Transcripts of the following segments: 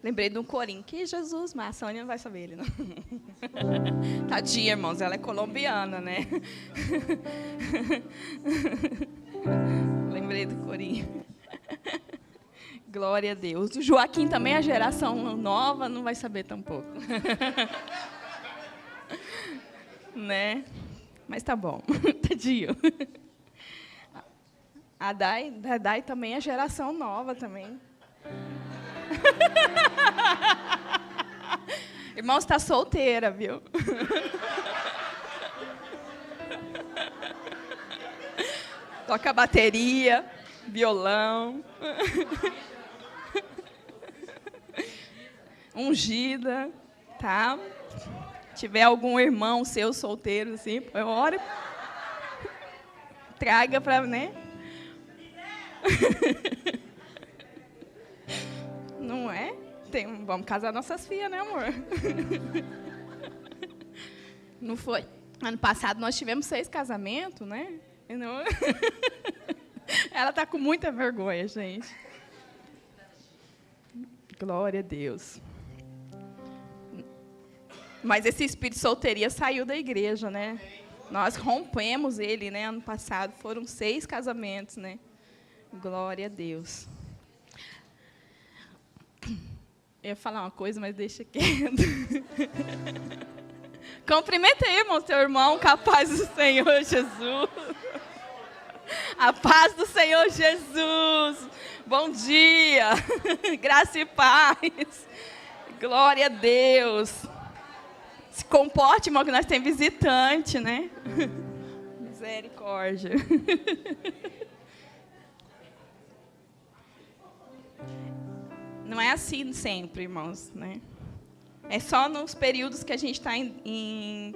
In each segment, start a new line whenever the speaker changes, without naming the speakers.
Lembrei de um corinho. Que Jesus, mas a Sônia não vai saber ele, não. Tadinha, irmãos, ela é colombiana, né? Lembrei do corinho. Glória a Deus. O Joaquim também, a geração nova, não vai saber tampouco. Né? Mas tá bom. Tadinho. A Dai também é geração nova também. Irmão, está solteira, viu? Toca bateria, violão. Ungida, tá? Se tiver algum irmão seu solteiro, assim, ore. Traga para, né? Não é? Vamos casar nossas filhas, né, amor? Não foi? Ano passado nós tivemos 6 casamentos, né? Não... Ela está com muita vergonha, gente. Glória a Deus. Mas esse espírito de solteria saiu da igreja, né? Nós rompemos ele, né? Ano passado foram 6 casamentos, né? Glória a Deus. Eu ia falar uma coisa, mas deixa quieto. Cumprimenta aí, irmão, seu irmão, com a paz do Senhor Jesus. A paz do Senhor Jesus. Bom dia. Graça e paz. Glória a Deus. Se comporte, irmão, que nós temos visitante, né? Misericórdia. Não é assim sempre, irmãos, né? É só nos períodos que a gente está em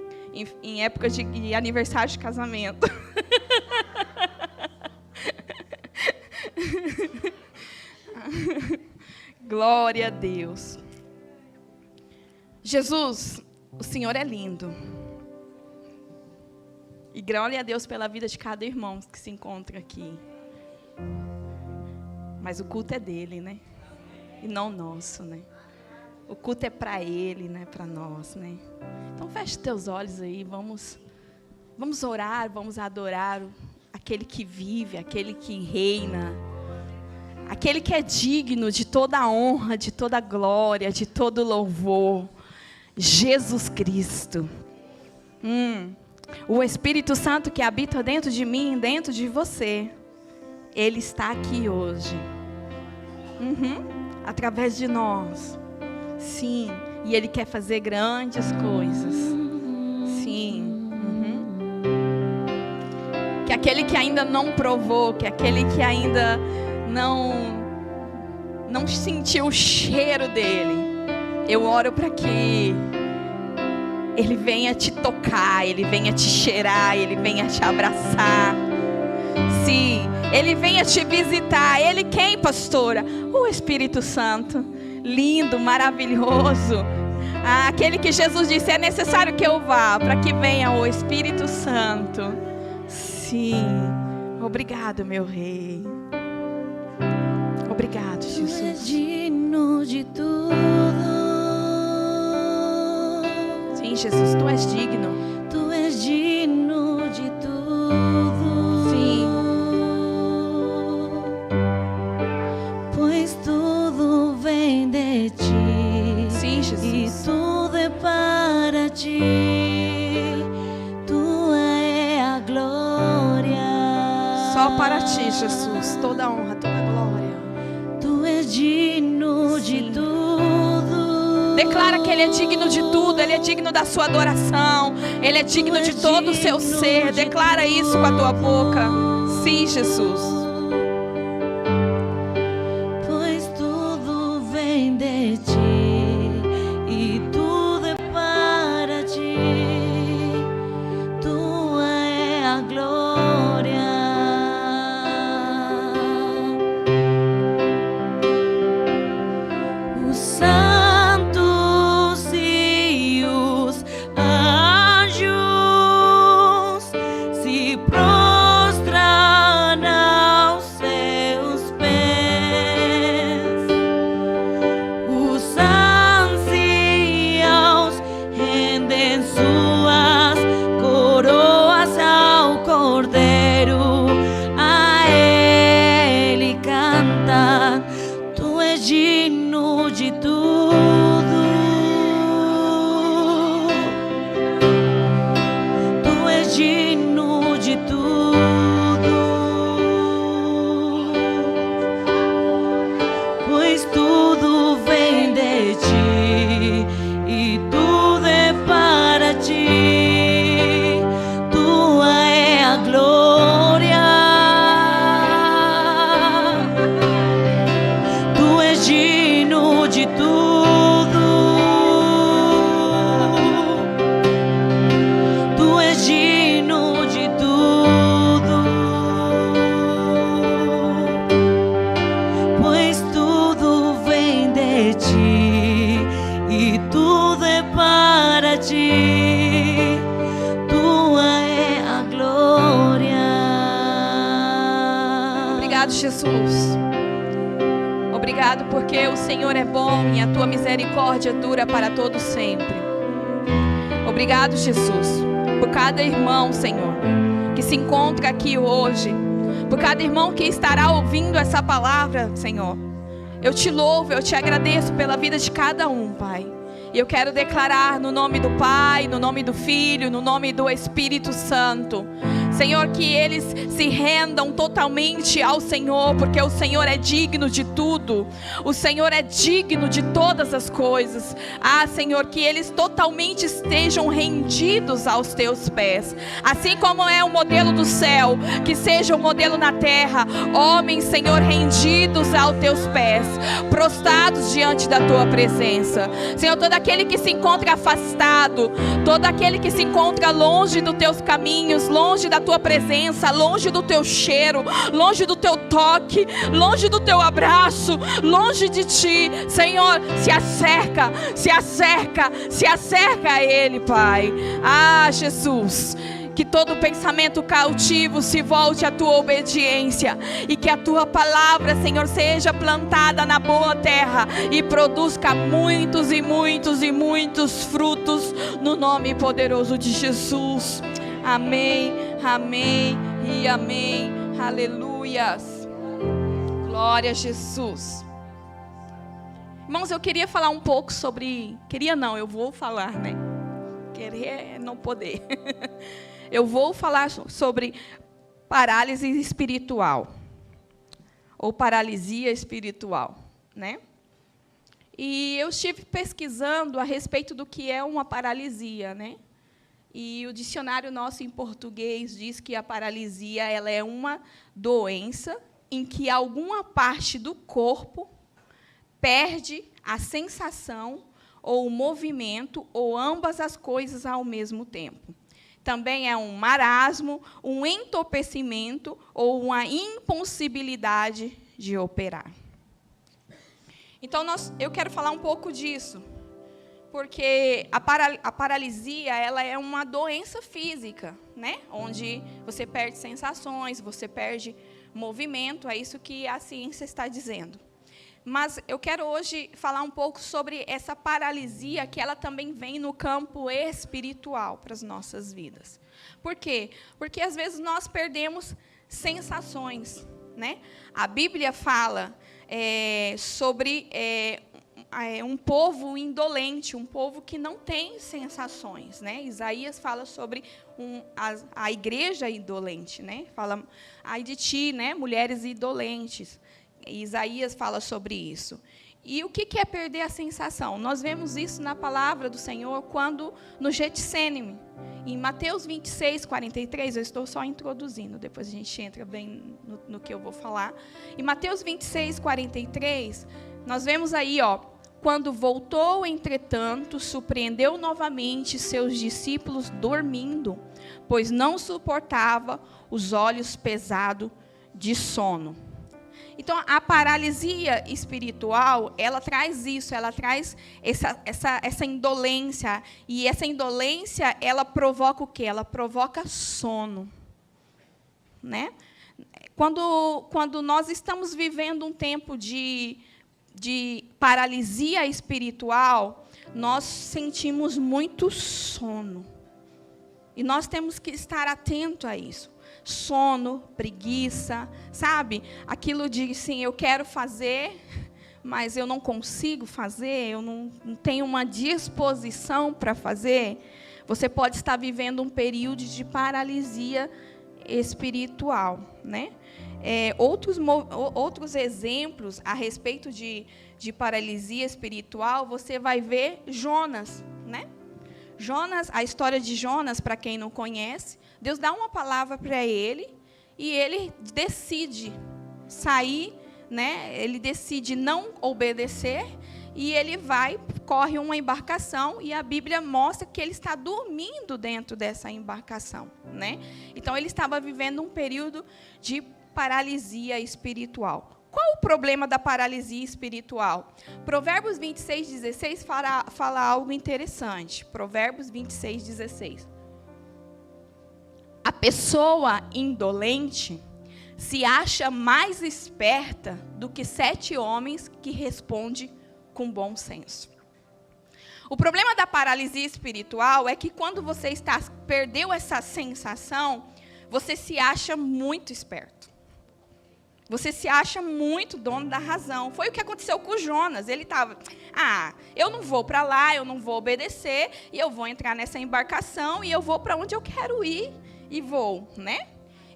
épocas de aniversário de casamento. Glória a Deus. Jesus, o Senhor é lindo. E glória a Deus pela vida de cada irmão que se encontra aqui. Mas o culto é dele, né? E não nosso, né? O culto é para ele, né? Para nós, né? Então feche teus olhos aí, vamos orar, vamos adorar aquele que vive, aquele que reina, aquele que é digno de toda a honra, de toda a glória, de todo louvor. Jesus Cristo. O Espírito Santo que habita dentro de mim, dentro de você, ele está aqui hoje. Através de nós. Sim. E ele quer fazer grandes coisas. Sim. Que aquele que ainda não provou, que aquele que ainda não sentiu o cheiro dele, eu oro para que ele venha te tocar, ele venha te cheirar, ele venha te abraçar. Sim, ele venha te visitar. Ele quem, pastora? O Espírito Santo. Lindo, maravilhoso. Aquele que Jesus disse, é necessário que eu vá, para que venha o Espírito Santo. Sim. Obrigado, meu rei. Obrigado, Jesus.
Tu és digno de tudo.
Sim, Jesus, tu és digno.
Tu és digno de tudo.
Sim.
Pois tudo vem de ti.
Sim, Jesus.
E tudo é para ti. Tua é a glória.
Só para ti, Jesus, toda a honra, toda a glória.
Tu és digno de tudo.
Declara que ele é digno de tudo, ele é digno da sua adoração, ele é digno de todo o seu ser. Declara isso com a tua boca. Sim, Jesus.
Pois tudo vem de ti e tudo é para ti. Tua é a glória. Os santos e os anjos se prostram aos seus pés. Os digno de tudo. Tu és digno de tudo, pois tudo vem de ti e tudo é para ti. Tua é a glória. Tu és digno de tudo. Tu és digno de tudo, pois tudo vem de ti e tudo é para ti. Tua é a glória.
Obrigado, Jesus. Obrigado porque o Senhor é bom e a tua misericórdia dura para todo sempre. Obrigado, Jesus, por cada irmão, Senhor, que se encontra aqui hoje, por cada irmão que estará ouvindo essa palavra, Senhor. Eu te louvo, eu te agradeço pela vida de cada um, Pai. E eu quero declarar no nome do Pai, no nome do Filho, no nome do Espírito Santo, Senhor, que eles se rendam totalmente ao Senhor, porque o Senhor é digno de tudo. O Senhor é digno de todas as coisas. Ah, Senhor, que eles totalmente estejam rendidos aos teus pés. Assim como é o modelo do céu, que seja o modelo na terra. Homens, Senhor, rendidos aos teus pés, prostrados diante da tua presença. Senhor, todo aquele que se encontra afastado, todo aquele que se encontra longe dos teus caminhos, longe da tua presença, longe do teu cheiro, longe do teu toque, longe do teu abraço, longe de ti, Senhor, se acerca a Ele, Pai. Ah, Jesus, que todo pensamento cautivo se volte à tua obediência e que a tua palavra, Senhor, seja plantada na boa terra e produza muitos e muitos e muitos frutos no nome poderoso de Jesus. Amém, amém e amém. Aleluias. Glória a Jesus. Irmãos, eu queria falar um pouco sobre... Queria não, eu vou falar, né? Querer é não poder. Eu vou falar sobre parálise espiritual. Ou paralisia espiritual, né? E eu estive pesquisando a respeito do que é uma paralisia, né? E o dicionário nosso em português diz que a paralisia ela é uma doença em que alguma parte do corpo perde a sensação ou o movimento ou ambas as coisas ao mesmo tempo. Também é um marasmo, um entorpecimento ou uma impossibilidade de operar. Então, eu quero falar um pouco disso. Porque a paralisia ela é uma doença física, né? Onde você perde sensações, você perde movimento, é isso que a ciência está dizendo. Mas eu quero hoje falar um pouco sobre essa paralisia que ela também vem no campo espiritual para as nossas vidas. Por quê? Porque às vezes nós perdemos sensações, né? A Bíblia fala sobre... um povo indolente, um povo que não tem sensações, né? Isaías fala sobre a igreja indolente, né? Fala, ai de ti, né? Mulheres indolentes. Isaías fala sobre isso. E o que é perder a sensação? Nós vemos isso na palavra do Senhor quando no Getsêmani. Em Mateus 26, 43, eu estou só introduzindo, depois a gente entra bem no que eu vou falar. Em Mateus 26, 43, nós vemos aí, ó, quando voltou, entretanto, surpreendeu novamente seus discípulos dormindo, pois não suportava os olhos pesados de sono. Então, a paralisia espiritual, ela traz isso, ela traz essa indolência. E essa indolência, ela provoca o quê? Ela provoca sono, né? Quando nós estamos vivendo um tempo de paralisia espiritual, nós sentimos muito sono. E nós temos que estar atento a isso. Sono, preguiça, sabe? Aquilo de, sim, eu quero fazer, mas eu não consigo fazer, eu não tenho uma disposição para fazer, você pode estar vivendo um período de paralisia espiritual, né? Outros exemplos a respeito de paralisia espiritual, você vai ver Jonas, né? Jonas, a história de Jonas, para quem não conhece, Deus dá uma palavra para ele e ele decide sair, né? Ele decide não obedecer e ele corre uma embarcação e a Bíblia mostra que ele está dormindo dentro dessa embarcação, né? Então ele estava vivendo um período de paralisia espiritual. Qual o problema da paralisia espiritual? Provérbios 26:16 fala algo interessante. Provérbios 26:16. A pessoa indolente se acha mais esperta do que 7 homens que respondem com bom senso. O problema da paralisia espiritual é que quando você perdeu essa sensação, você se acha muito esperto. Você se acha muito dono da razão. Foi o que aconteceu com o Jonas. Ele estava, eu não vou para lá, eu não vou obedecer, e eu vou entrar nessa embarcação, e eu vou para onde eu quero ir, e vou, né?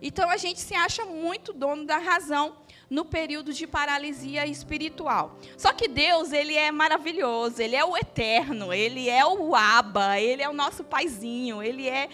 Então, a gente se acha muito dono da razão no período de paralisia espiritual. Só que Deus, ele é maravilhoso, ele é o eterno, ele é o Abba, ele é o nosso paizinho, ele é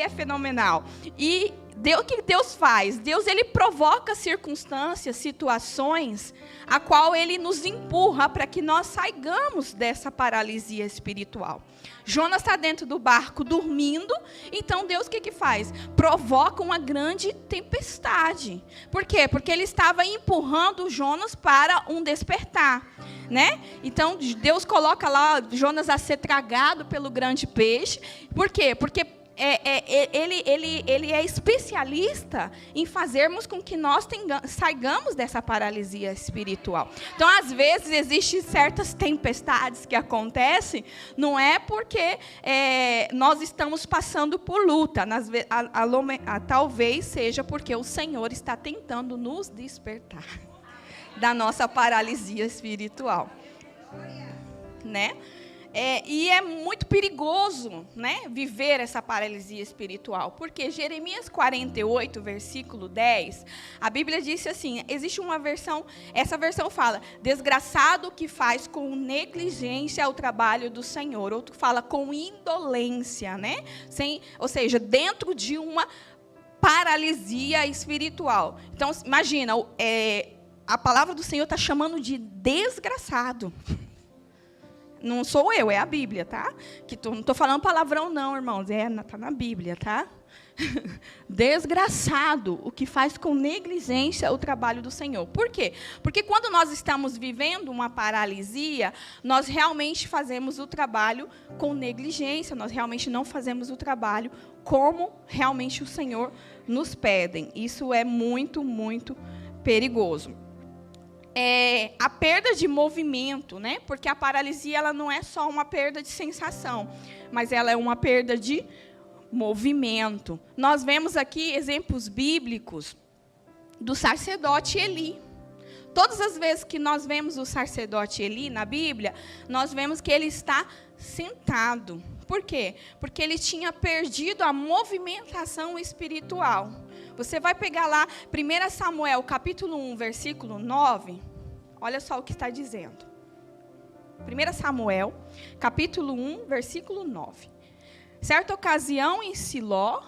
fenomenal. E o que Deus faz? Deus, ele provoca circunstâncias, situações, a qual ele nos empurra para que nós saigamos dessa paralisia espiritual. Jonas está dentro do barco dormindo, então Deus o que faz? Provoca uma grande tempestade. Por quê? Porque ele estava empurrando Jonas para um despertar, né? Então Deus coloca lá Jonas a ser tragado pelo grande peixe. Por quê? Porque ele é especialista em fazermos com que nós saigamos dessa paralisia espiritual. Então, às vezes, existem certas tempestades que acontecem, não é porque nós estamos passando por luta, talvez seja porque o Senhor está tentando nos despertar da nossa paralisia espiritual, né? E é muito perigoso, né, viver essa paralisia espiritual, porque Jeremias 48, versículo 10, a Bíblia diz assim, existe uma versão, essa versão fala, desgraçado que faz com negligência o trabalho do Senhor, outro fala com indolência, né, ou seja, dentro de uma paralisia espiritual. Então, imagina, a palavra do Senhor está chamando de desgraçado. Não sou eu, é a Bíblia, tá? Não estou falando palavrão não, irmãos. Está na Bíblia, tá? Desgraçado, o que faz com negligência o trabalho do Senhor. Por quê? Porque quando nós estamos vivendo uma paralisia, nós realmente fazemos o trabalho com negligência, nós realmente não fazemos o trabalho como realmente o Senhor nos pede. Isso é muito, muito perigoso. A perda de movimento, né? Porque a paralisia ela não é só uma perda de sensação, mas ela é uma perda de movimento. Nós vemos aqui exemplos bíblicos do sacerdote Eli. Todas as vezes que nós vemos o sacerdote Eli na Bíblia, nós vemos que ele está sentado. Por quê? Porque ele tinha perdido a movimentação espiritual. Você vai pegar lá 1 Samuel, capítulo 1, versículo 9. Olha só o que está dizendo. 1 Samuel, capítulo 1, versículo 9. Certa ocasião em Siló,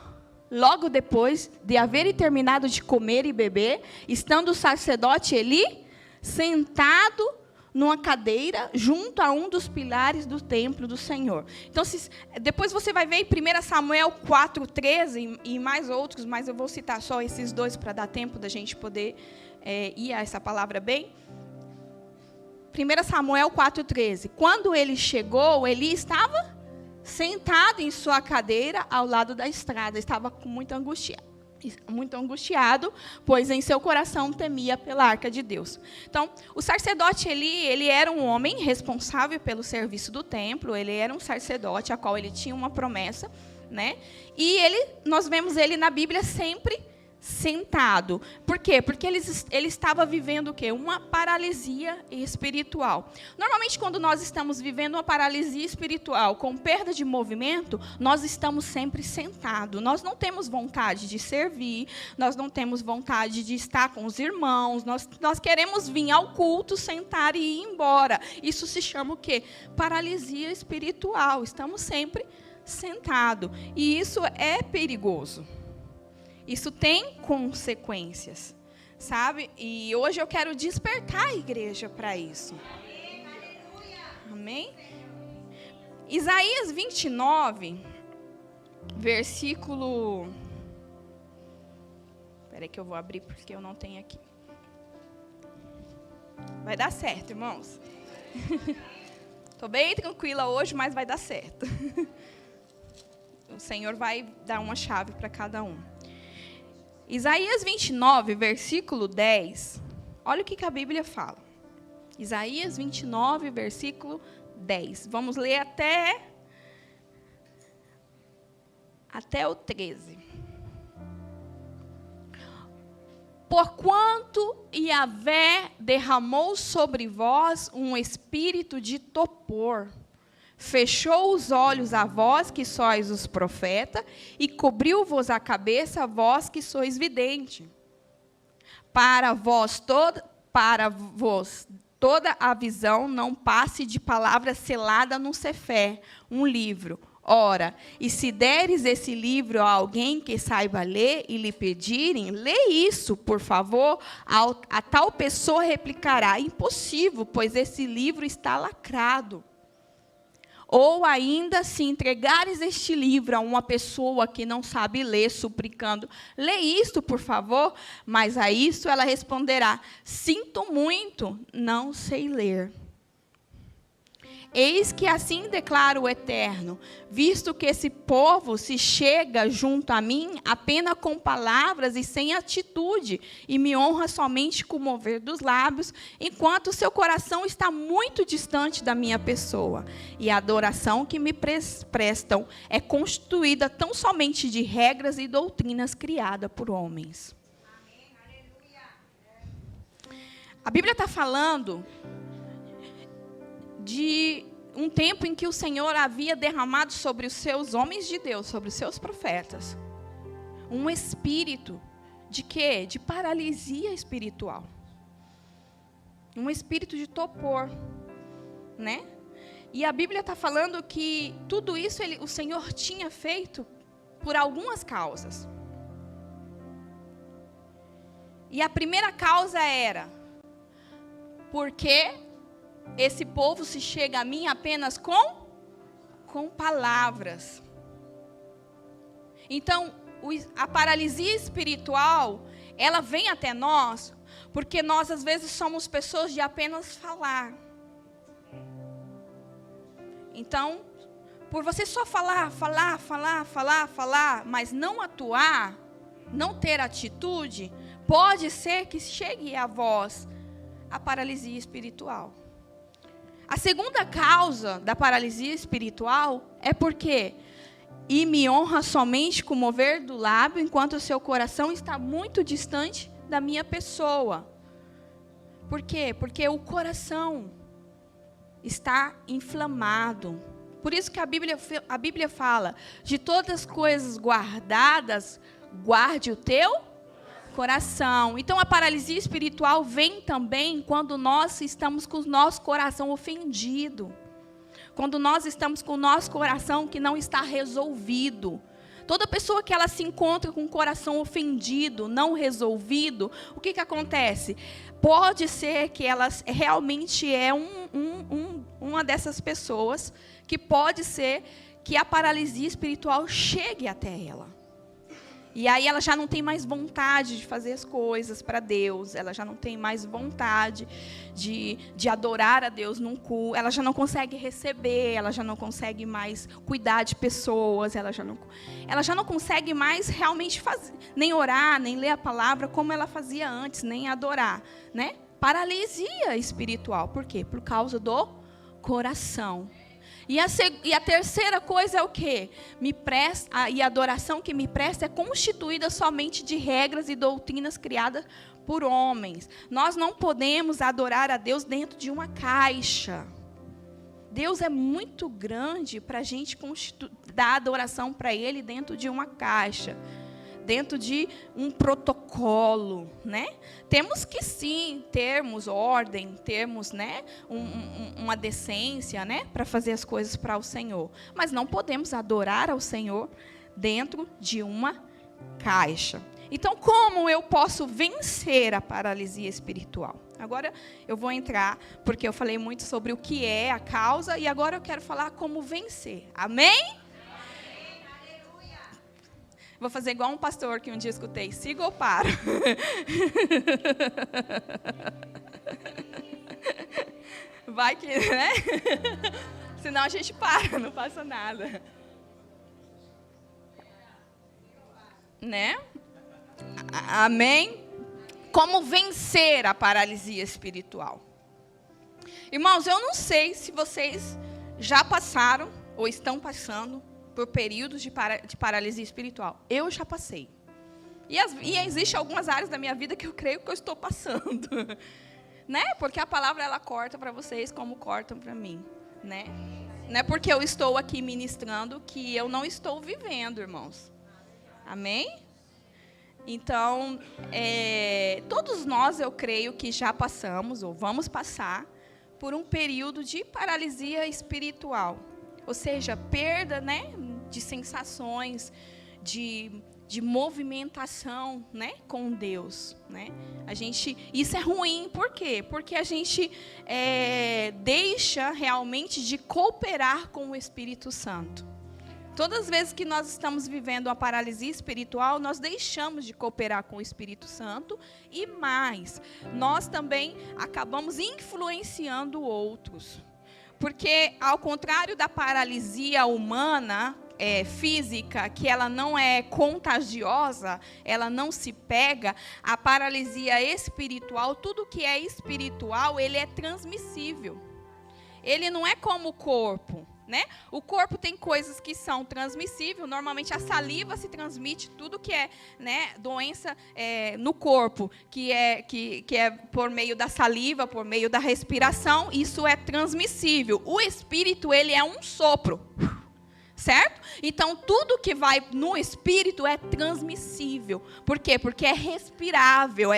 logo depois de haverem terminado de comer e beber, estando o sacerdote Eli sentado numa cadeira junto a um dos pilares do templo do Senhor. Então, depois você vai ver em 1 Samuel 4:13 e mais outros, mas eu vou citar só esses dois para dar tempo da gente poder ir a essa palavra bem. 1 Samuel 4:13. Quando ele chegou, Eli estava sentado em sua cadeira ao lado da estrada. Estava muito angustiado, pois em seu coração temia pela arca de Deus. Então, o sacerdote Eli, ele era um homem responsável pelo serviço do templo, ele era um sacerdote a qual ele tinha uma promessa, né? E nós vemos ele na Bíblia sempre sentado. Por quê? Porque ele estava vivendo o quê? Uma paralisia espiritual. Normalmente, quando nós estamos vivendo uma paralisia espiritual com perda de movimento, nós estamos sempre sentados. Nós não temos vontade de servir, nós não temos vontade de estar com os irmãos, nós queremos vir ao culto, sentar e ir embora. Isso se chama o quê? Paralisia espiritual. Estamos sempre sentados. E isso é perigoso. Isso tem consequências, sabe? E hoje eu quero despertar a igreja para isso. Amém? Isaías 29, versículo... Espera aí que eu vou abrir porque eu não tenho aqui. Vai dar certo, irmãos. Estou bem tranquila hoje, mas vai dar certo. O Senhor vai dar uma chave para cada um. Isaías 29, versículo 10. Olha o que a Bíblia fala. Isaías 29, versículo 10. Vamos ler até o 13. Porquanto Yahvé derramou sobre vós um espírito de topor, fechou os olhos a vós que sois os profetas, e cobriu-vos a cabeça a vós que sois vidente. Para vós toda a visão não passe de palavra selada num cefé, um livro. Ora, e se deres esse livro a alguém que saiba ler e lhe pedirem, lê isso, por favor, a tal pessoa replicará, impossível, pois esse livro está lacrado. Ou ainda, se entregares este livro a uma pessoa que não sabe ler, suplicando, lê isto, por favor, mas a isso ela responderá, sinto muito, não sei ler. Eis que assim declara o Eterno, visto que esse povo se chega junto a mim apenas com palavras e sem atitude, e me honra somente com o mover dos lábios, enquanto seu coração está muito distante da minha pessoa. E a adoração que me prestam é constituída tão somente de regras e doutrinas criadas por homens. A Bíblia está falando de um tempo em que o Senhor havia derramado sobre os seus homens de Deus, sobre os seus profetas, um espírito de quê? De paralisia espiritual. Um espírito de topor, né? E a Bíblia está falando que tudo isso o Senhor tinha feito por algumas causas. E a primeira causa era porque esse povo se chega a mim apenas com palavras. Então, a paralisia espiritual, ela vem até nós, porque nós, às vezes, somos pessoas de apenas falar. Então, por você só falar, mas não atuar, não ter atitude, pode ser que chegue a vós a paralisia espiritual. A segunda causa da paralisia espiritual é porque e me honra somente com o mover do lábio, enquanto o seu coração está muito distante da minha pessoa. Por quê? Porque o coração está inflamado. Por isso que a Bíblia fala, de todas as coisas guardadas, guarde o teu coração. Então a paralisia espiritual vem também quando nós estamos com o nosso coração ofendido. Quando nós estamos com o nosso coração que não está resolvido. Toda pessoa que ela se encontra com o coração ofendido, não resolvido, o que acontece? Pode ser que ela realmente é uma dessas pessoas que pode ser que a paralisia espiritual chegue até ela. E aí ela já não tem mais vontade de fazer as coisas para Deus, ela já não tem mais vontade de adorar a Deus num culto, ela já não consegue receber, ela já não consegue mais cuidar de pessoas, ela já não consegue mais realmente fazer, nem orar, nem ler a palavra como ela fazia antes, nem adorar, né? Paralisia espiritual, por quê? Por causa do coração. E a terceira coisa é o quê? E a adoração que me presta é constituída somente de regras e doutrinas criadas por homens. Nós não podemos adorar a Deus dentro de uma caixa. Deus é muito grande para a gente dar adoração para Ele dentro de uma caixa, dentro de um protocolo, né? Temos que sim termos ordem, termos, né, uma decência, né, para fazer as coisas para o Senhor. Mas não podemos adorar ao Senhor dentro de uma caixa. Então, como eu posso vencer a paralisia espiritual? Agora eu vou entrar, porque eu falei muito sobre o que é a causa, e agora eu quero falar como vencer. Amém? Vou fazer igual um pastor que um dia escutei: siga ou paro? Vai que, né? Senão a gente para, não passa nada. Né? Amém? Como vencer a paralisia espiritual? Irmãos, eu não sei se vocês já passaram ou estão passando por períodos de paralisia espiritual. Eu já passei. E existem algumas áreas da minha vida que eu creio que eu estou passando. Né? Porque a palavra, ela corta para vocês como cortam para mim. Né? Não é porque eu estou aqui ministrando que eu não estou vivendo, irmãos. Amém? Então, todos nós, eu creio que já passamos, ou vamos passar, por um período de paralisia espiritual. Ou seja, perda, né, de sensações, de movimentação, né, com Deus. Né? Isso é ruim, por quê? Porque a gente deixa realmente de cooperar com o Espírito Santo. Todas as vezes que nós estamos vivendo uma paralisia espiritual, nós deixamos de cooperar com o Espírito Santo e mais, nós também acabamos influenciando outros. Porque, ao contrário da paralisia humana, física, que ela não é contagiosa, ela não se pega, a paralisia espiritual, tudo que é espiritual, ele é transmissível. Ele não é como o corpo. Né? O corpo tem coisas que são transmissíveis, normalmente a saliva se transmite, tudo que é, né, doença no corpo, que é por meio da saliva, por meio da respiração, isso é transmissível. O espírito, ele é um sopro, certo? Então, tudo que vai no espírito é transmissível. Por quê? Porque é respirável,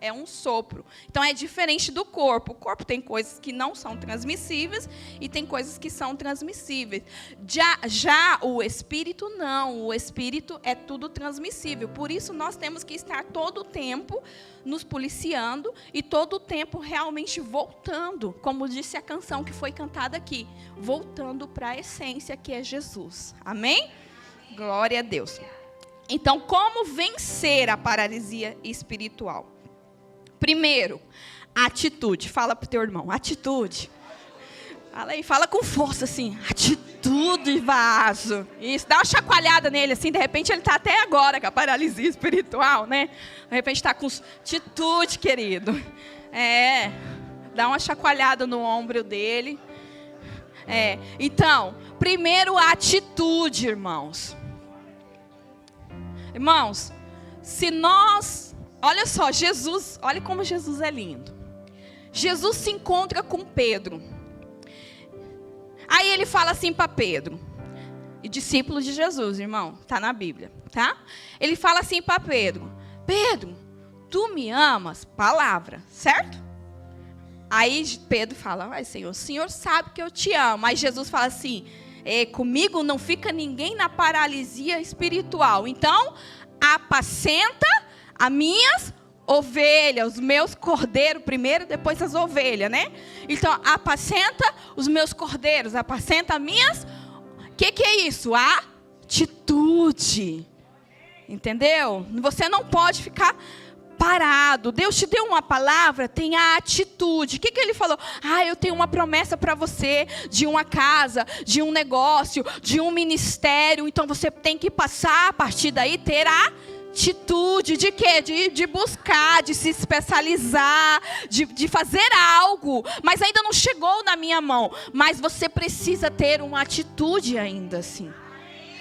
é um sopro. Então, é diferente do corpo. O corpo tem coisas que não são transmissíveis e tem coisas que são transmissíveis. Já o espírito, não. O espírito é tudo transmissível. Por isso, nós temos que estar todo o tempo nos policiando e todo o tempo realmente voltando. Como disse a canção que foi cantada aqui. Voltando para a essência que é Jesus. Amém? Glória a Deus. Então, como vencer a paralisia espiritual? Primeiro, atitude. Fala para o teu irmão, atitude. Fala aí, fala com força assim. Atitude, vaso. Isso, dá uma chacoalhada nele assim, de repente ele está até agora com a paralisia espiritual, né? De repente está com atitude, querido. Dá uma chacoalhada no ombro dele. Então, primeiro atitude, irmãos. Irmãos, se nós... Olha só, Jesus, olha como Jesus é lindo. Jesus se encontra com Pedro. Aí ele fala assim para Pedro, e discípulo de Jesus, irmão, está na Bíblia, tá? Ele fala assim para Pedro: Pedro, tu me amas? Palavra, certo? Aí Pedro fala: ai, Senhor, o Senhor sabe que eu te amo. Aí Jesus fala assim: comigo não fica ninguém na paralisia espiritual. Então, apacenta as minhas ovelhas, os meus cordeiros primeiro, depois as ovelhas, né? Então, apacenta os meus cordeiros, apacenta as minhas... O que é isso? Atitude. Entendeu? Você não pode ficar parado. Deus te deu uma palavra, tenha atitude. O que ele falou? Eu tenho uma promessa para você de uma casa, de um negócio, de um ministério. Então, você tem que passar, a partir daí, ter atitude. atitude de quê? De buscar, de se especializar, de fazer algo, mas ainda não chegou na minha mão. Mas você precisa ter uma atitude ainda assim.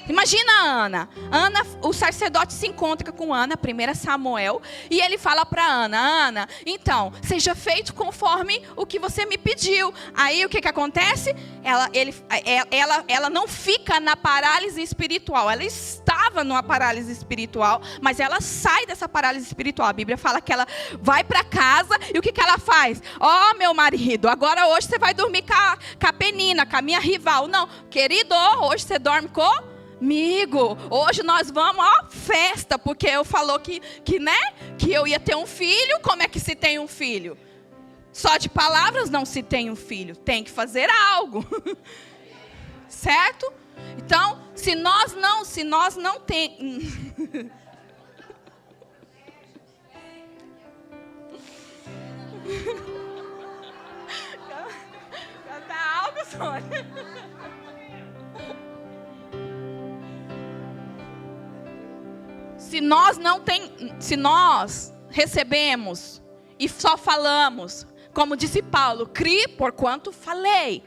Imagina a Ana. Ana, o sacerdote se encontra com Ana, 1 Samuel, e ele fala para Ana: Ana, então, seja feito conforme o que você me pediu. Aí o que acontece? Ela não fica na parálise espiritual. Ela estava numa parálise espiritual, mas ela sai dessa parálise espiritual. A Bíblia fala que ela vai para casa e o que ela faz? Ó, meu marido, agora hoje você vai dormir com a Penina, com a minha rival. Não, querido, hoje você dorme comigo. Hoje nós vamos, festa, porque eu falou que eu ia ter um filho. Como é que se tem um filho? Só de palavras não se tem um filho, tem que fazer algo. Certo? Então, se nós não temos Canta algo, Sônia. Se nós recebemos e só falamos, como disse Paulo, criei porquanto falei.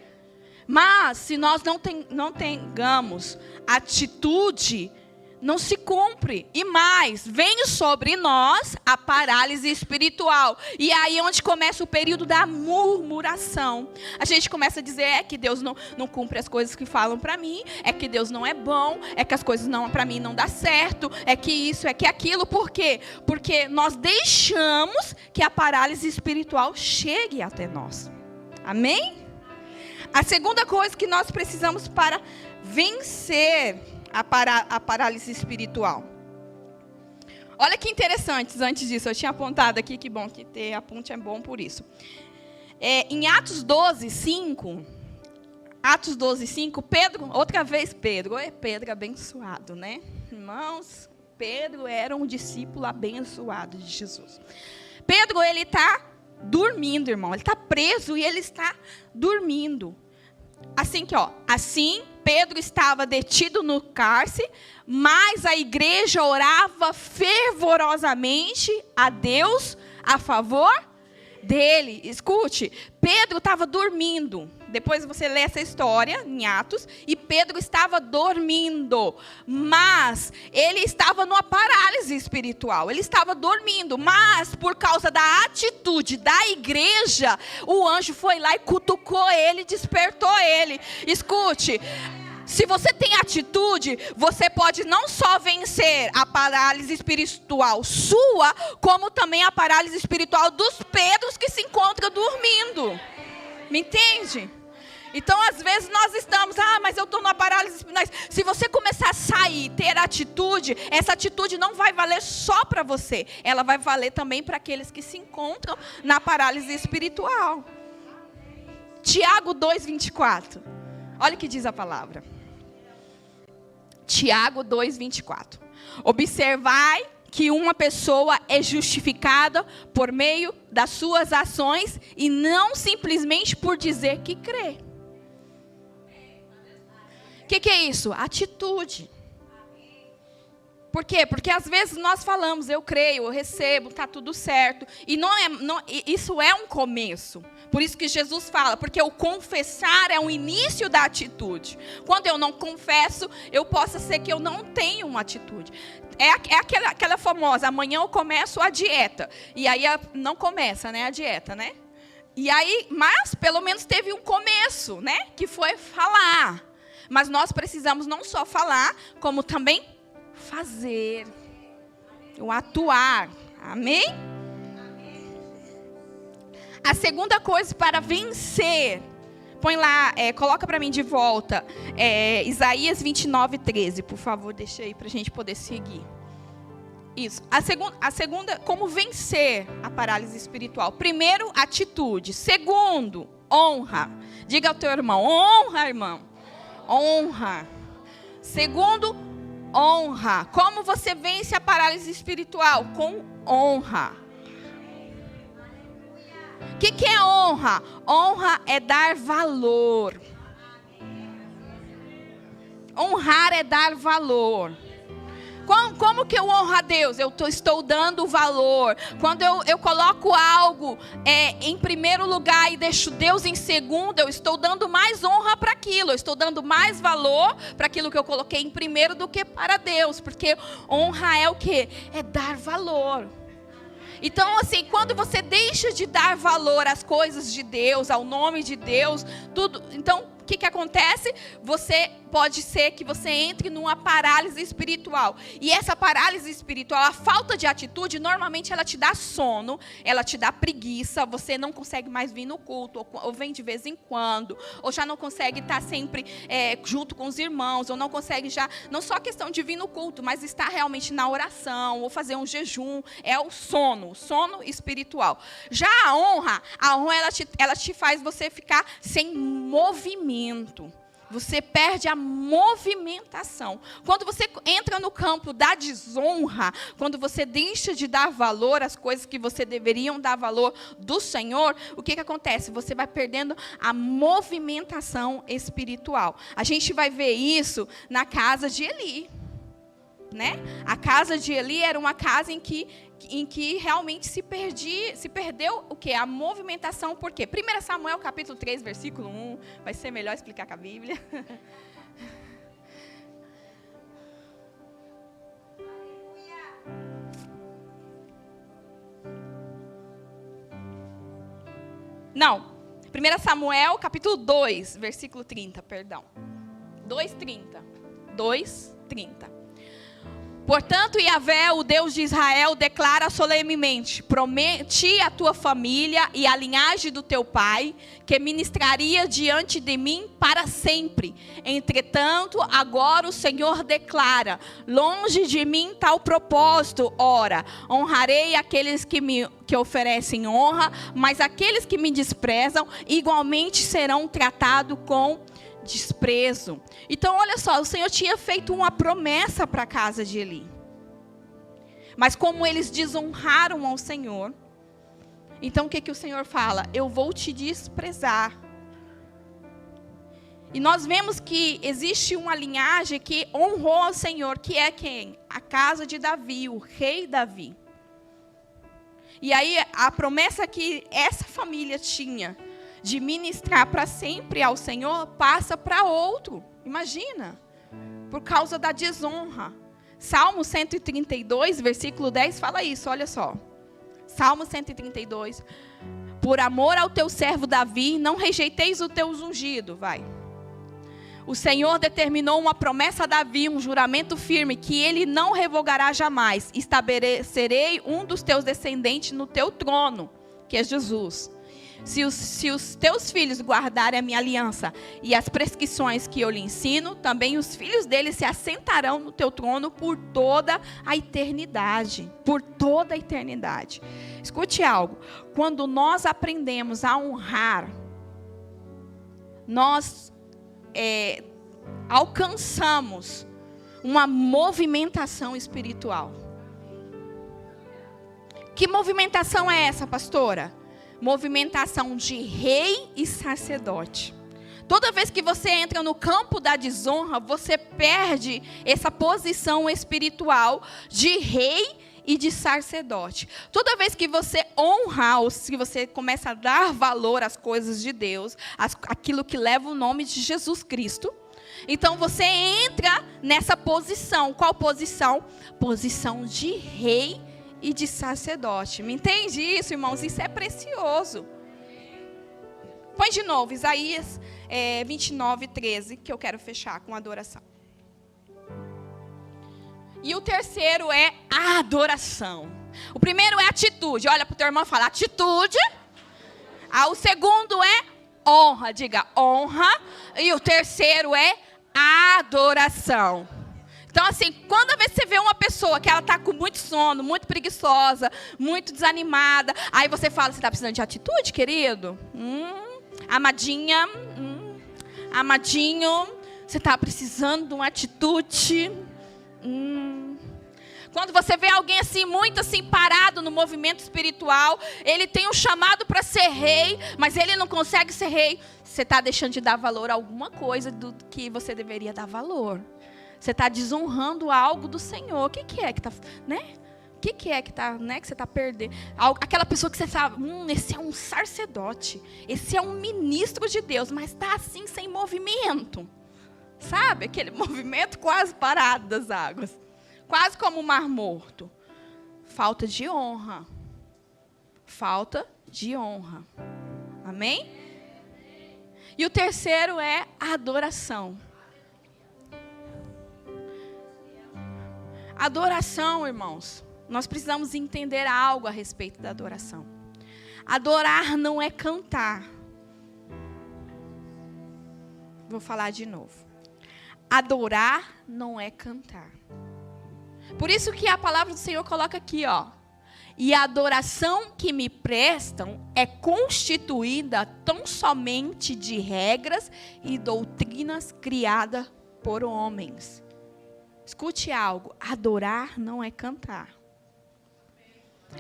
Mas se nós não tengamos atitude, não se cumpre. E mais, vem sobre nós a parálise espiritual. E aí onde começa o período da murmuração. A gente começa a dizer que Deus não cumpre as coisas que falam para mim. É que Deus não é bom. É que as coisas para mim não dá certo. É que isso, é que aquilo. Por quê? Porque nós deixamos que a parálise espiritual chegue até nós. Amém? A segunda coisa que nós precisamos para vencer a parálise espiritual. Olha que interessante, antes disso, eu tinha apontado aqui, que bom que ter aponte é bom por isso. Em Atos 12:5, Pedro, outra vez Pedro abençoado, né? Irmãos, Pedro era um discípulo abençoado de Jesus. Pedro, ele está dormindo, irmão, ele está preso e ele está dormindo. Assim, Pedro estava detido no cárcere, mas a igreja orava fervorosamente a Deus a favor dele. Escute, Pedro estava dormindo. Depois você lê essa história em Atos, e Pedro estava dormindo, mas ele estava numa parálise espiritual, ele estava dormindo, mas por causa da atitude da igreja, o anjo foi lá e cutucou ele, despertou ele. Escute, se você tem atitude, você pode não só vencer a parálise espiritual sua, como também a parálise espiritual dos Pedros que se encontram dormindo. Me entende? Então, às vezes, nós estamos, mas eu estou numa parálise. Mas se você começar a sair, ter atitude, essa atitude não vai valer só para você. Ela vai valer também para aqueles que se encontram na parálise espiritual. Tiago 2:24. Olha o que diz a palavra. Tiago 2:24. Observai que uma pessoa é justificada por meio das suas ações e não simplesmente por dizer que crê. O que é isso? Atitude. Por quê? Porque às vezes nós falamos, eu creio, eu recebo, está tudo certo. E isso é um começo. Por isso que Jesus fala, porque o confessar é o início da atitude. Quando eu não confesso, eu posso ser que eu não tenho uma atitude. É aquela famosa, amanhã eu começo a dieta. E aí não começa, né, a dieta, né? E aí, mas pelo menos teve um começo, né? Que foi falar. Mas nós precisamos não só falar, como também fazer. O atuar. Amém? A segunda coisa para vencer. Põe lá, coloca para mim de volta. Isaías 29:13, por favor, deixa aí para a gente poder seguir. Isso. A segunda, como vencer a parálise espiritual. Primeiro, atitude. Segundo, honra. Diga ao teu irmão, honra, irmão. Honra. Segundo, honra. Como você vence a parálise espiritual? Com honra. O que é honra? Honra é dar valor. Honrar é dar valor. Como que eu honro a Deus? Eu estou dando valor. Quando eu coloco algo em primeiro lugar e deixo Deus em segundo, eu estou dando mais honra para aquilo. Eu estou dando mais valor para aquilo que eu coloquei em primeiro do que para Deus. Porque honra é o quê? É dar valor. Então, assim, quando você deixa de dar valor às coisas de Deus, ao nome de Deus, tudo, então, o que acontece? Pode ser que você entre numa parálise espiritual. E essa parálise espiritual, a falta de atitude, normalmente ela te dá sono, ela te dá preguiça, você não consegue mais vir no culto, ou vem de vez em quando, ou já não consegue estar sempre junto com os irmãos, ou não consegue já, não só a questão de vir no culto, mas estar realmente na oração, ou fazer um jejum, é o sono espiritual. Já a honra ela te faz você ficar sem movimento. Você perde a movimentação. Quando você entra no campo da desonra, quando você deixa de dar valor às coisas que você deveriam dar valor do Senhor, o que acontece? Você vai perdendo a movimentação espiritual. A gente vai ver isso na casa de Eli. Né? A casa de Eli era uma casa em que realmente se perdeu o quê? A movimentação. Por quê? 1 Samuel capítulo 3, versículo 1. Vai ser melhor explicar com a Bíblia. Não. 1 Samuel capítulo 2, versículo 30, perdão. 2:30. 2:30. Portanto, Yahvé, o Deus de Israel, declara solenemente: prometi à tua família e à linhagem do teu pai que ministraria diante de mim para sempre. Entretanto, agora o Senhor declara: longe de mim tal propósito. Ora, honrarei aqueles que oferecem honra, mas aqueles que me desprezam igualmente serão tratados com desprezo. Então, olha só, o Senhor tinha feito uma promessa para a casa de Eli. Mas como eles desonraram ao Senhor, então o que o Senhor fala? Eu vou te desprezar. E nós vemos que existe uma linhagem que honrou ao Senhor, que é quem? A casa de Davi, o rei Davi. E aí a promessa que essa família tinha de ministrar para sempre ao Senhor, passa para outro. Imagina. Por causa da desonra. Salmo 132, versículo 10, fala isso, olha só. Salmo 132. Por amor ao teu servo Davi, não rejeiteis o teu ungido. Vai. O Senhor determinou uma promessa a Davi, um juramento firme, que ele não revogará jamais. Estabelecerei um dos teus descendentes no teu trono, que é Jesus. Se os teus filhos guardarem a minha aliança e as prescrições que eu lhe ensino, também os filhos deles se assentarão no teu trono por toda a eternidade. Por toda a eternidade. Escute algo. Quando nós aprendemos a honrar, nós alcançamos uma movimentação espiritual. Que movimentação é essa, pastora? Movimentação de rei e sacerdote. Toda vez que você entra no campo da desonra, você perde essa posição espiritual de rei e de sacerdote. Toda vez que você honra, ou se você começa a dar valor às coisas de Deus, aquilo que leva o nome de Jesus Cristo, então você entra nessa posição. Qual posição? Posição de rei e de sacerdote. Me entende isso, irmãos? Isso é precioso. Põe de novo, Isaías 29:13, que eu quero fechar com adoração. E o terceiro é a adoração. O primeiro é atitude. Olha para o teu irmão e fala, atitude. O segundo é honra. Diga, honra. E o terceiro é adoração. Então, assim, quando você vê uma pessoa que ela está com muito sono, muito preguiçosa, muito desanimada, aí você fala, você está precisando de atitude, querido? Amadinha, amadinho, você está precisando de uma atitude? Quando você vê alguém assim, muito assim, parado no movimento espiritual, ele tem um chamado para ser rei, mas ele não consegue ser rei, você está deixando de dar valor a alguma coisa do que você deveria dar valor. Você está desonrando algo do Senhor. O que é que está, né? O que é que tá, né, que você está perdendo? Aquela pessoa que você sabe, esse é um sacerdote, esse é um ministro de Deus, mas está assim sem movimento. Sabe? Aquele movimento quase parado das águas. Quase como o mar morto. Falta de honra. Falta de honra. Amém? E o terceiro é a adoração. Adoração, irmãos. Nós precisamos entender algo a respeito da adoração. Adorar não é cantar. Vou falar de novo. Adorar não é cantar. Por isso que a palavra do Senhor coloca aqui, ó. E a adoração que me prestam é constituída tão somente de regras e doutrinas criadas por homens. Escute algo, adorar não é cantar.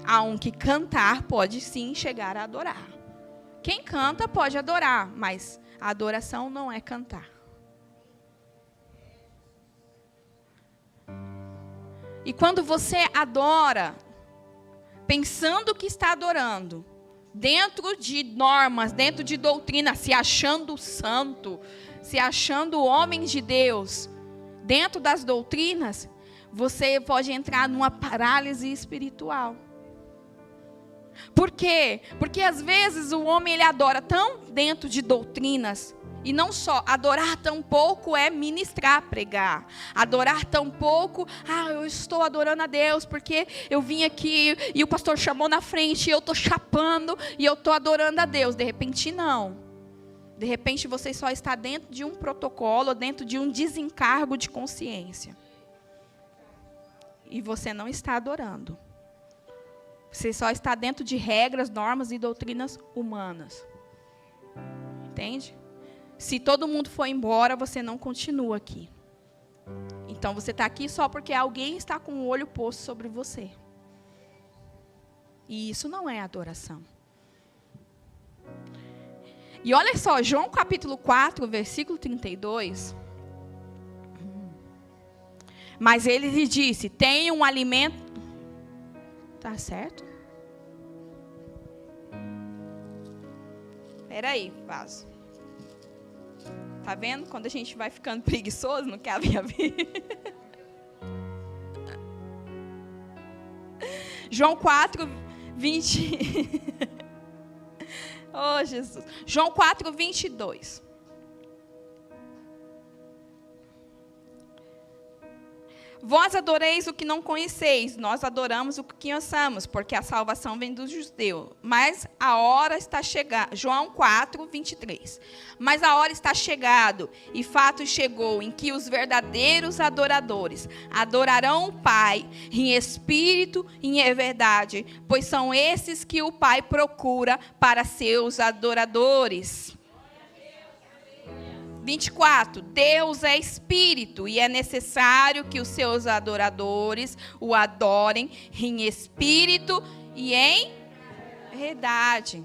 Aunque cantar pode sim chegar a adorar. Quem canta pode adorar, mas a adoração não é cantar. E quando você adora, pensando que está adorando, dentro de normas, dentro de doutrina, se achando santo, se achando homem de Deus, dentro das doutrinas, você pode entrar numa parálise espiritual. Por quê? Porque às vezes o homem ele adora tão dentro de doutrinas. E não só, adorar tão pouco é ministrar, pregar. Adorar tão pouco, eu estou adorando a Deus porque eu vim aqui e o pastor chamou na frente e eu estou chapando e eu estou adorando a Deus. De repente não. De repente você só está dentro de um protocolo, dentro de um desencargo de consciência. E você não está adorando. Você só está dentro de regras, normas e doutrinas humanas. Entende? Se todo mundo for embora, você não continua aqui. Então você está aqui só porque alguém está com o olho posto sobre você. E isso não é adoração. E olha só, João capítulo 4, versículo 32. Mas ele lhe disse, tem um alimento... Tá certo? Espera aí, vaso. Tá vendo? Quando a gente vai ficando preguiçoso, não quer abrir. João 4, 20. Oh, Jesus. João 4, 22. Vós adoreis o que não conheceis, nós adoramos o que conhecemos, porque a salvação vem dos judeus. Mas a hora está chegada, João 4, 23. Mas a hora está chegado, e fato chegou, em que os verdadeiros adoradores adorarão o Pai em espírito e em verdade, pois são esses que o Pai procura para seus adoradores. 24, Deus é espírito e é necessário que os seus adoradores o adorem em espírito e em verdade.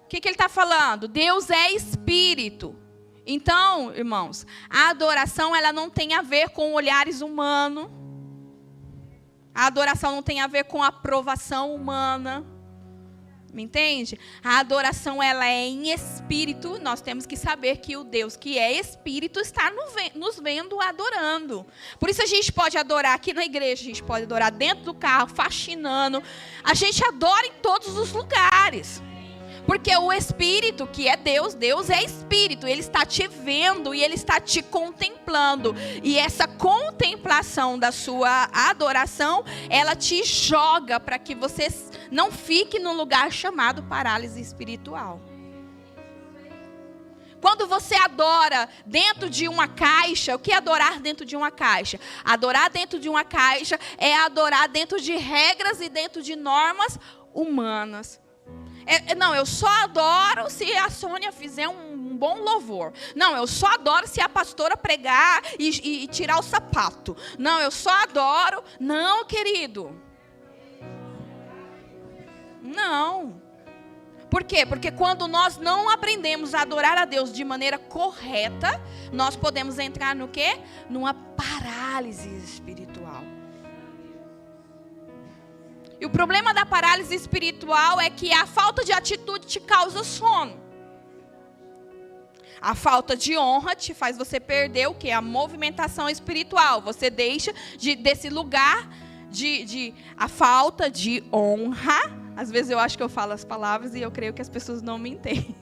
O que ele está falando? Deus é espírito. Então, irmãos, a adoração ela não tem a ver com olhares humanos. A adoração não tem a ver com aprovação humana. Me entende? A adoração ela é em espírito. Nós temos que saber que o Deus que é espírito está nos vendo adorando. Por isso a gente pode adorar aqui na igreja, a gente pode adorar dentro do carro, faxinando. A gente adora em todos os lugares. Porque o Espírito, que é Deus, Deus é Espírito. Ele está te vendo e Ele está te contemplando. E essa contemplação da sua adoração, ela te joga para que você não fique num lugar chamado parálise espiritual. Quando você adora dentro de uma caixa, o que é adorar dentro de uma caixa? Adorar dentro de uma caixa é adorar dentro de regras e dentro de normas humanas. Não, eu só adoro se a Sônia fizer um bom louvor. Não, eu só adoro se a pastora pregar e tirar o sapato. Não, eu só adoro... Não, querido. Não. Por quê? Porque quando nós não aprendemos a adorar a Deus de maneira correta, nós podemos entrar no quê? Numa parálise espiritual. E o problema da parálise espiritual é que a falta de atitude te causa sono. A falta de honra te faz você perder o quê? A movimentação espiritual. Você deixa desse lugar a falta de honra. Às vezes eu acho que eu falo as palavras e eu creio que as pessoas não me entendem.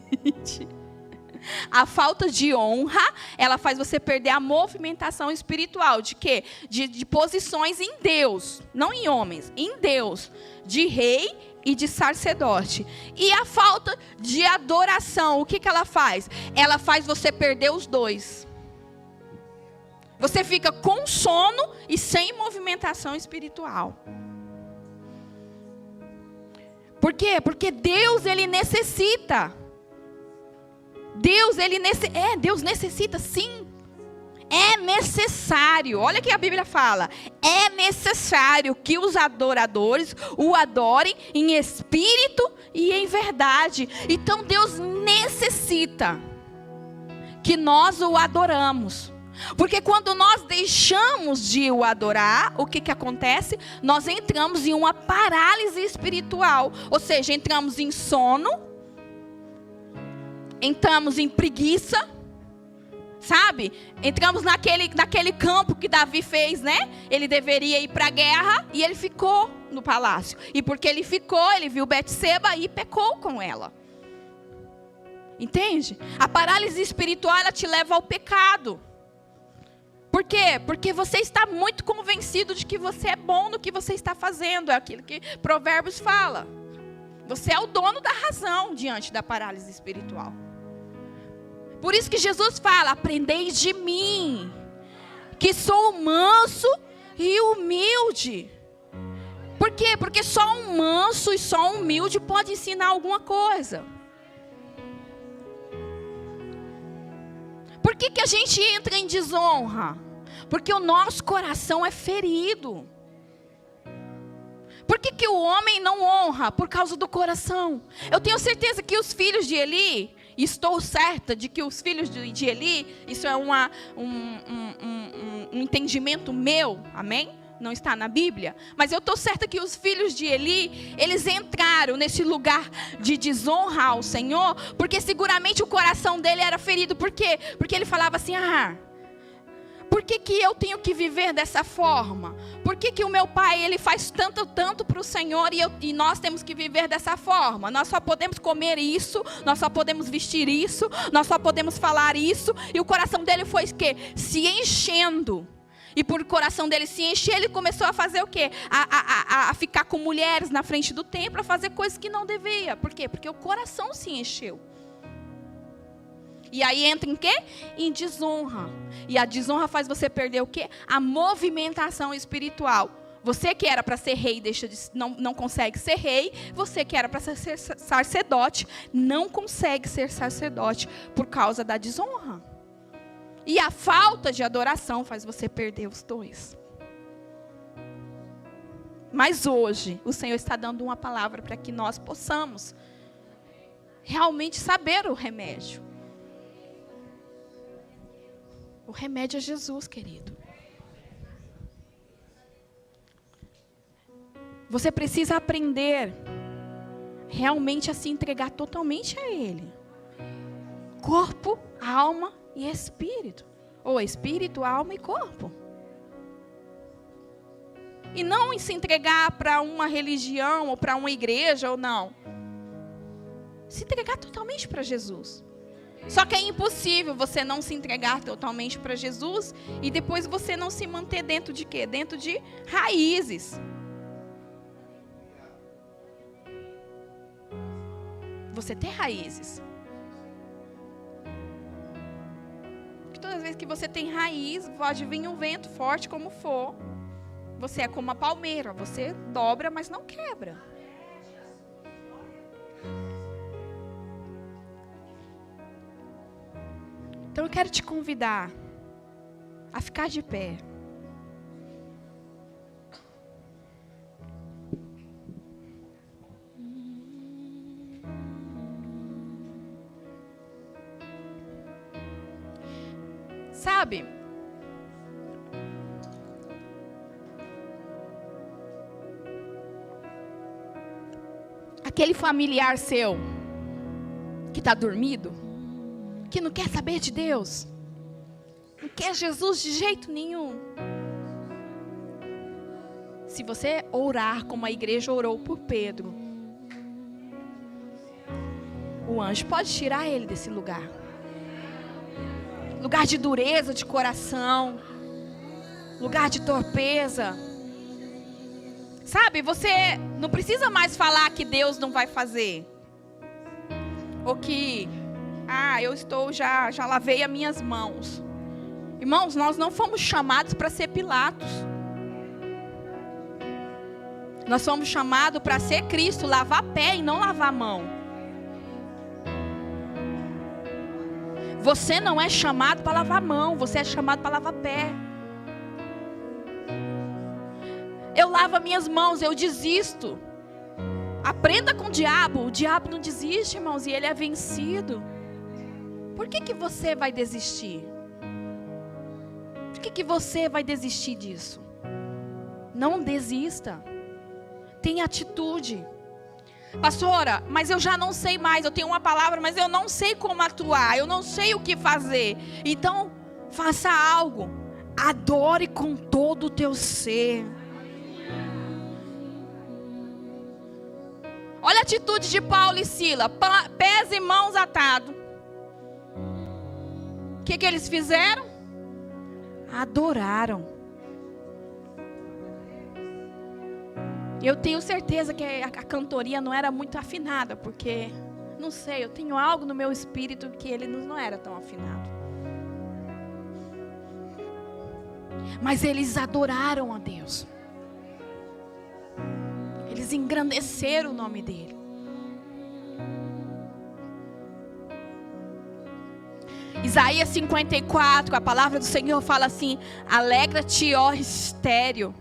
A falta de honra, ela faz você perder a movimentação espiritual. De quê? De posições em Deus, não em homens, em Deus. De rei e de sacerdote. E a falta de adoração, o que ela faz? Ela faz você perder os dois. Você fica com sono e sem movimentação espiritual. Por quê? Porque Deus, Ele necessita. Deus necessita, sim. É necessário. Olha o que a Bíblia fala. É necessário que os adoradores o adorem em espírito e em verdade. Então Deus necessita que nós o adoramos. Porque quando nós deixamos de o adorar, o que acontece? Nós entramos em uma parálise espiritual. Ou seja, entramos em sono, entramos em preguiça, sabe? Entramos naquele campo que Davi fez, né? Ele deveria ir para a guerra e ele ficou no palácio. E porque ele ficou, ele viu Betseba e pecou com ela. Entende? A parálise espiritual, ela te leva ao pecado. Por quê? Porque você está muito convencido de que você é bom no que você está fazendo. É aquilo que Provérbios fala. Você é o dono da razão diante da parálise espiritual. Por isso que Jesus fala: aprendei de mim, que sou manso e humilde. Por quê? Porque só um manso e só um humilde pode ensinar alguma coisa. Por que a gente entra em desonra? Porque o nosso coração é ferido. Por que o homem não honra? Por causa do coração. Eu tenho certeza que os filhos de Eli, estou certa de que os filhos de Eli, isso é um entendimento meu, amém? Não está na Bíblia, mas eu estou certa que os filhos de Eli, eles entraram nesse lugar de desonra ao Senhor, porque seguramente o coração dele era ferido. Por quê? Porque ele falava assim: por que eu tenho que viver dessa forma? Por que o meu pai, ele faz tanto para o Senhor e nós temos que viver dessa forma? Nós só podemos comer isso, nós só podemos vestir isso, nós só podemos falar isso. E o coração dele foi o quê? Se enchendo. E por o coração dele se encher, ele começou a fazer o quê? A ficar com mulheres na frente do templo, a fazer coisas que não devia. Por quê? Porque o coração se encheu. E aí entra em quê? Em desonra. E a desonra faz você perder o quê? A movimentação espiritual. Você que era para ser rei, não consegue ser rei. Você que era para ser sacerdote, não consegue ser sacerdote por causa da desonra. E a falta de adoração faz você perder os dois. Mas hoje, o Senhor está dando uma palavra para que nós possamos realmente saber o remédio. O remédio é Jesus, querido. Você precisa aprender realmente a se entregar totalmente a Ele. Corpo, alma e espírito. Ou espírito, alma e corpo. E não se entregar para uma religião ou para uma igreja ou não. Se entregar totalmente para Jesus. Só que é impossível você não se entregar totalmente para Jesus e depois você não se manter dentro de quê? Dentro de raízes. Você ter raízes. Porque todas as vezes que você tem raiz, pode vir um vento forte como for. Você é como uma palmeira, você dobra, mas não quebra. Então eu quero te convidar a ficar de pé. Sabe? Aquele familiar seu que está dormido, que não quer saber de Deus, não quer Jesus de jeito nenhum. Se você orar como a igreja orou por Pedro, o anjo pode tirar ele desse lugar. Lugar de dureza de coração, lugar de torpeza. Sabe, você não precisa mais falar que Deus não vai fazer. Ou que, já lavei as minhas mãos. Irmãos, nós não fomos chamados para ser Pilatos. Nós fomos chamados para ser Cristo, lavar pé e não lavar mão. Você não é chamado para lavar mão, você é chamado para lavar pé. Eu lavo as minhas mãos, eu desisto. Aprenda com o diabo não desiste, irmãos, e ele é vencido. Por que você vai desistir? Por que você vai desistir disso? Não desista. Tenha atitude. Pastora, mas eu já não sei mais, eu tenho uma palavra, mas eu não sei como atuar, eu não sei o que fazer. Então, faça algo. Adore com todo o teu ser. Olha a atitude de Paulo e Sila, pés e mãos atados. O que eles fizeram? Adoraram. Eu tenho certeza que a cantoria não era muito afinada, porque, não sei, eu tenho algo no meu espírito que ele não era tão afinado. Mas eles adoraram a Deus. Eles engrandeceram o nome dele. Isaías 54, a palavra do Senhor fala assim: alegra-te, ó estéril,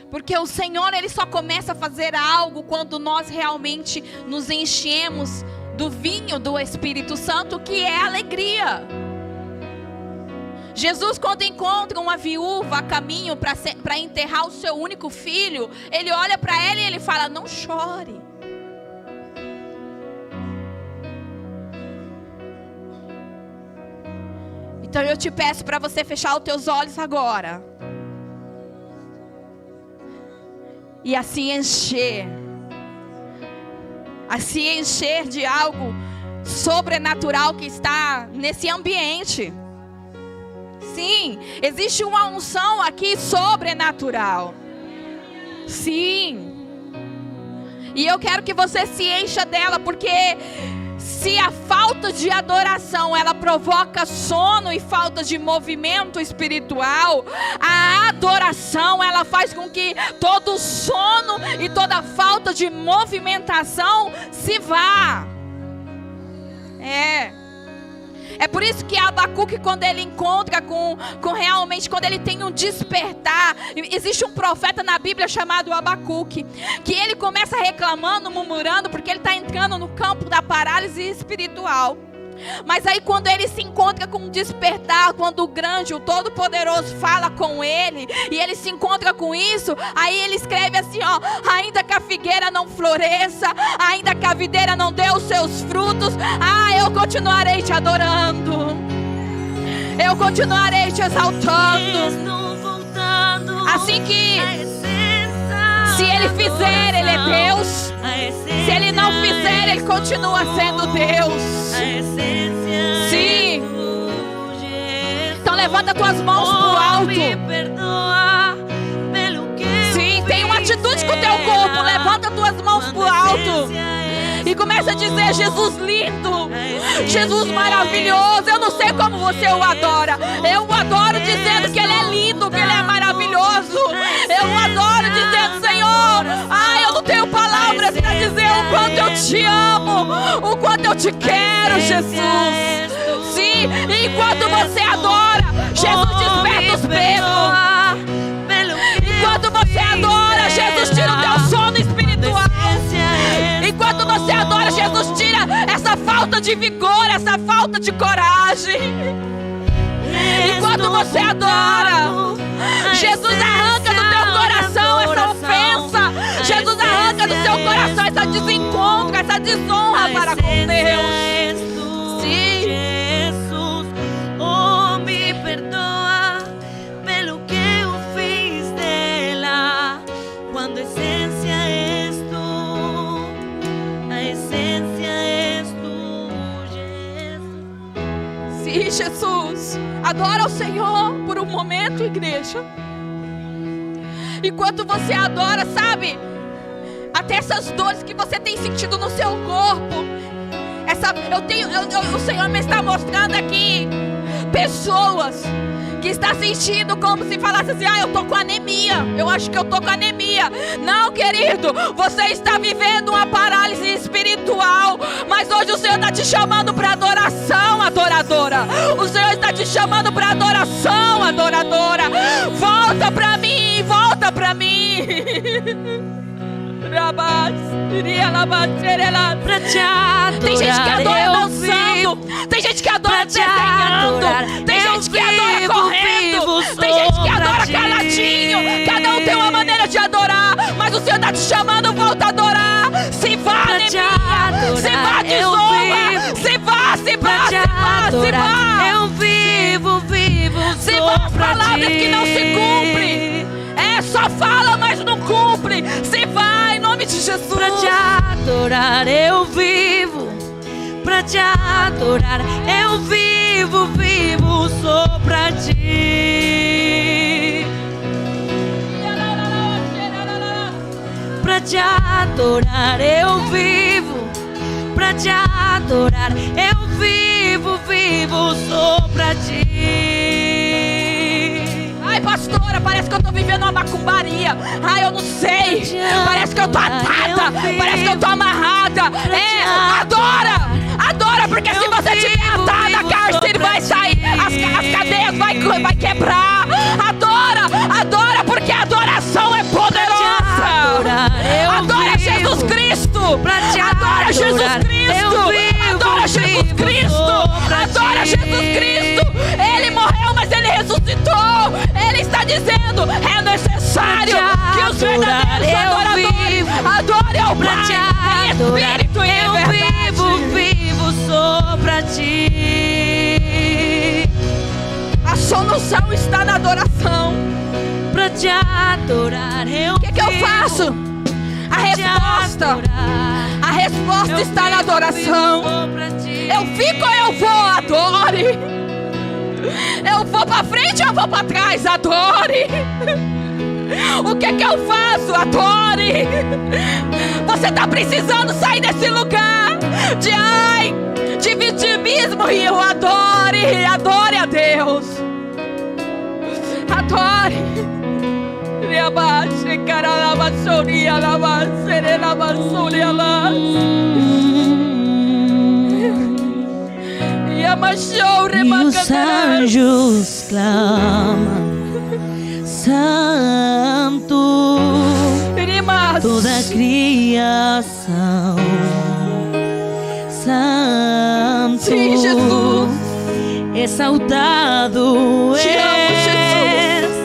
porque o Senhor, Ele só começa a fazer algo quando nós realmente nos enchemos do vinho do Espírito Santo, que é alegria. Jesus, quando encontra uma viúva a caminho para enterrar o seu único filho, Ele olha para ela e Ele fala: não chore. Então eu te peço para você fechar os teus olhos agora. E assim encher de algo sobrenatural que está nesse ambiente. Sim, existe uma unção aqui sobrenatural. Sim. E eu quero que você se encha dela, porque se a falta de adoração ela provoca sono e falta de movimento espiritual, a adoração ela faz com que todo sono e toda falta de movimentação se vá. É por isso que Abacuque, quando ele encontra com realmente, quando ele tem um despertar, existe um profeta na Bíblia chamado Abacuque, que ele começa reclamando, murmurando, porque ele está entrando no campo da parálise espiritual. Mas aí quando ele se encontra com um despertar, quando o grande, o todo-poderoso fala com ele, e ele se encontra com isso, aí ele escreve assim, ó: ainda que a figueira não floresça, ainda que a videira não dê os seus frutos, eu continuarei te adorando, eu continuarei te exaltando. Assim que se ele fizer, ele é Deus. Se ele não fizer, ele continua sendo Deus. Sim. Então levanta tuas mãos pro alto. Sim, tem uma atitude com o teu corpo. Levanta tuas mãos pro alto e começa a dizer: Jesus lindo, Jesus maravilhoso. Eu não sei como você o adora. Eu o adoro dizendo que Ele é lindo, que Ele é maravilhoso. Eu o adoro dizendo: Senhor, eu não tenho palavras para dizer o quanto eu te amo, o quanto eu te quero, Jesus. Sim, e enquanto você adora, Jesus desperta os pelos. Enquanto você adora, Jesus tira o teu sono espiritual. Enquanto você adora, Jesus tira essa falta falta de vigor, essa falta de coragem. Enquanto você adora, Jesus arranca do teu coração essa ofensa. Jesus arranca do seu coração essa desencontro, essa desonra para com Deus. Sim.
Jesus, oh, me perdoa pelo que eu fiz dela. Quando a essência és tu, a essência és tu, Jesus.
Sim, Jesus. Adora o Senhor por um momento, igreja. Enquanto você adora, sabe? Até essas dores que você tem sentido no seu corpo. O Senhor me está mostrando aqui pessoas que estão sentindo como se falasse assim: eu tô com anemia, eu acho que eu tô com anemia. Não, querido, você está vivendo uma parálise espiritual. Mas hoje o Senhor está te chamando para adoração, adoradora. O Senhor está te chamando para adoração, adoradora. Volta para mim, volta para mim.
Pra te adorar,
tem gente que adora dançando, tem gente que adora desenhando, tem gente que adora correndo, tem gente que adora caladinho. Cada um tem uma maneira de adorar, mas o Senhor está te chamando, volta a adorar. Se vá, anemia, se vá, desonra, se vá, se vá, se vá, se vá.
Eu vivo,
se vá, palavras que não se cumprem. Só fala, mas não cumpre. Se vai, em nome de Jesus.
Pra te adorar eu vivo. Pra te adorar eu vivo, sou pra ti. Pra te adorar eu vivo. Pra te adorar eu vivo, sou pra ti.
Ai, pastora, parece que eu tô vivendo uma macumbaria. Ai, eu não sei. Parece que eu tô atada, parece que eu tô amarrada. Adora, porque se você estiver atada, a cárcere vai sair, as cadeias vai quebrar. Adora, porque a adoração é poderosa. Adora Jesus Cristo. Adora Jesus Cristo. Adora Jesus Cristo. Adora Jesus Cristo. Ele morreu, mas ele ressuscitou. Ele está dizendo: é necessário que os verdadeiros adoradores adorem ao Pai em espírito e em verdade.
Vivo, sou pra ti.
A solução está na adoração.
Pra te adorar eu
O que eu faço? A resposta está na adoração. Eu fico ou eu vou? Adore. Eu vou pra frente ou eu vou pra trás? Adore. O que eu faço? Adore. Você tá precisando sair desse lugar de vitimismo, e eu adore a Deus. Adore.
E os anjos clamam: Santo, toda a criação. Santo,
sim, Jesus.
Exaltado
te amo,
Jesus.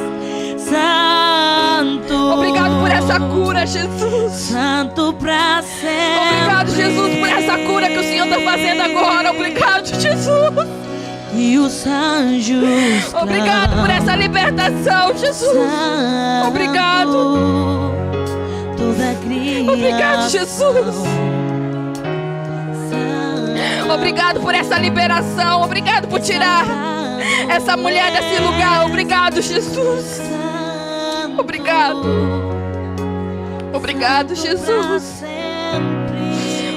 Santo,
obrigado por essa cura, Jesus.
Santo pra sempre.
Obrigado, Jesus, por essa cura que o Senhor está fazendo agora. Obrigado, Jesus.
E os anjos
obrigado por essa libertação, Jesus.
Santo,
obrigado.
Toda a criação.
Obrigado, Jesus. Obrigado por essa liberação. Obrigado por tirar essa mulher desse lugar. Obrigado, Jesus. Obrigado. Obrigado, Jesus.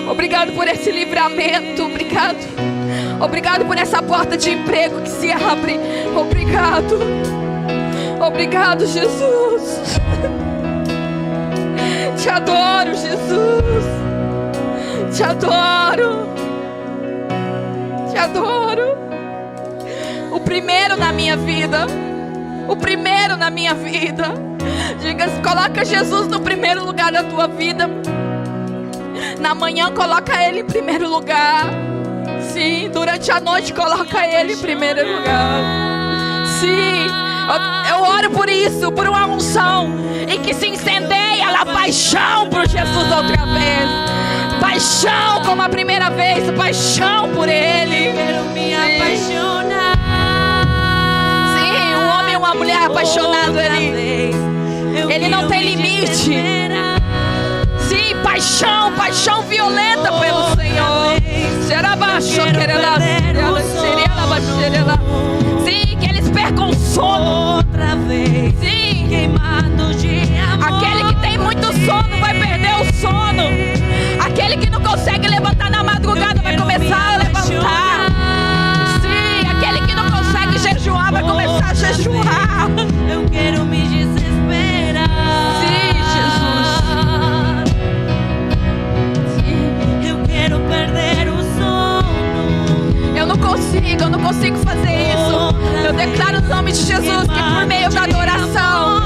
Obrigado por esse livramento. Obrigado. Obrigado por essa porta de emprego que se abre. Obrigado. Obrigado, Jesus. Te adoro, Jesus. Te adoro. Te adoro. O primeiro na minha vida. O primeiro na minha vida. Diga, coloca Jesus no primeiro lugar da tua vida. Na manhã coloca Ele em primeiro lugar. Sim, durante a noite coloca Ele em primeiro lugar. Sim, eu oro por isso, por uma unção e que se incendeia a paixão por Jesus outra vez. Paixão como a primeira vez, paixão por Ele.
Quero me apaixonar.
Sim, um homem e uma mulher apaixonado, ele não tem limite. Sim, paixão, paixão violenta pelo Senhor. Sim, que eles percam o sono outra vez. Sim,
Queimado de amor.
aquele que tem muito sono vai perder o sono. Aquele que não consegue levantar na madrugada vai começar a levantar. Sim, aquele que não consegue jejuar vai começar a jejuar.
Eu quero me desesperar.
Sim, Jesus.
Eu quero perder o sono.
Eu não consigo fazer isso. Eu declaro no nome de Jesus que por meio da adoração,